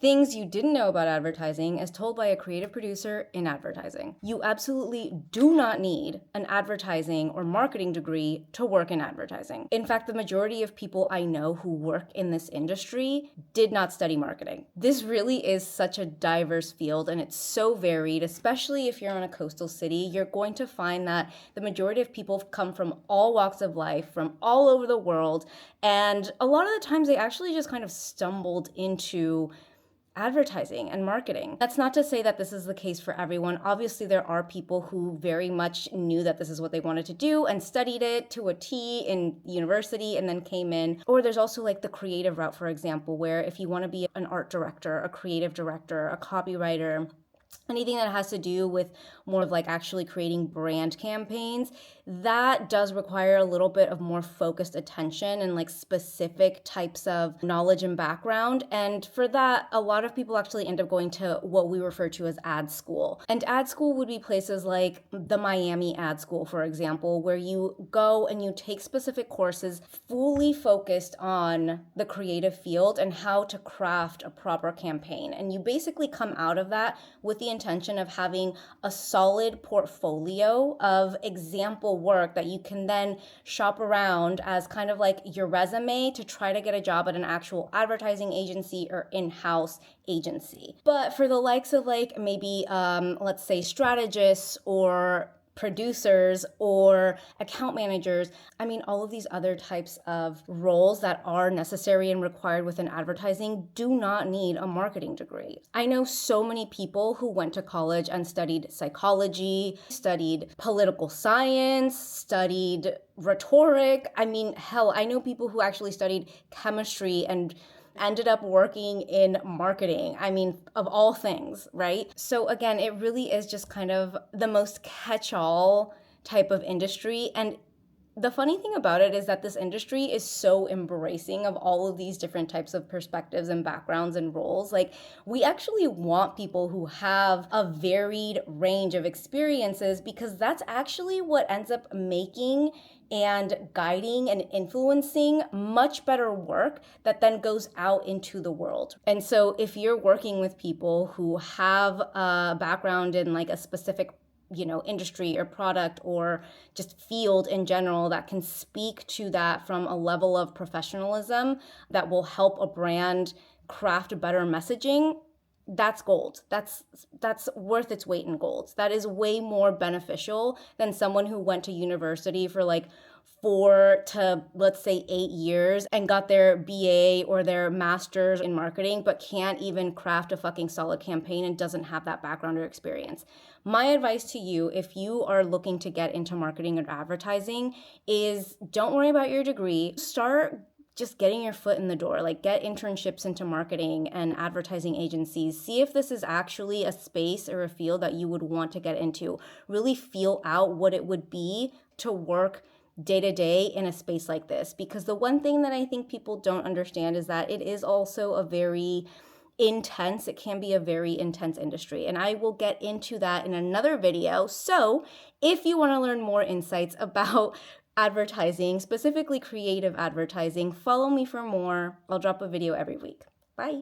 Things you didn't know about advertising as told by a creative producer in advertising. You absolutely do not need an advertising or marketing degree to work in advertising. In fact, the majority of people I know who work in this industry did not study marketing. This really is such a diverse field and it's so varied, especially if you're in a coastal city. You're going to find that the majority of people come from all walks of life, from all over the world, and a lot of the times they actually just kind of stumbled into advertising and marketing. That's not to say that this is the case for everyone. Obviously, there are people who very much knew that this is what they wanted to do and studied it to a T in university and then came in. Or there's also like the creative route, for example, where if you want to be an art director, a creative director, a copywriter, anything that has to do with more of like actually creating brand campaigns, that does require a little bit of more focused attention and like specific types of knowledge and background. And for that, a lot of people actually end up going to what we refer to as ad school. And ad school would be places like the Miami Ad School, for example, where you go and you take specific courses fully focused on the creative field and how to craft a proper campaign. And you basically come out of that with the intention of having a solid portfolio of example work that you can then shop around as kind of like your resume to try to get a job at an actual advertising agency or in-house agency. But for the likes of like maybe let's say strategists or producers or account managers, I mean, all of these other types of roles that are necessary and required within advertising do not need a marketing degree. I know so many people who went to college and studied psychology, studied political science, studied rhetoric. I mean, hell, I know people who actually studied chemistry and ended up working in marketing. I mean, of all things, right? So again, it really is just kind of the most catch-all type of industry. And the funny thing about it is that this industry is so embracing of all of these different types of perspectives and backgrounds and roles. Like, we actually want people who have a varied range of experiences because that's actually what ends up making and guiding and influencing much better work that then goes out into the world. And so if you're working with people who have a background in like a specific industry or product or just field in general that can speak to that from a level of professionalism that will help a brand craft better messaging, that's gold. That's worth its weight in gold. That is way more beneficial than someone who went to university for like 4 to let's say 8 years and got their BA or their master's in marketing, but can't even craft a fucking solid campaign and doesn't have that background or experience. My advice to you, if you are looking to get into marketing or advertising, is don't worry about your degree. Start just getting your foot in the door, like get internships into marketing and advertising agencies. See if this is actually a space or a field that you would want to get into. Really feel out what it would be to work day to day in a space like this. Because the one thing that I think people don't understand is that it is also a very intense, it can be a very intense industry. And I will get into that in another video. So if you want to learn more insights about advertising, specifically creative advertising, follow me for more. I'll drop a video every week.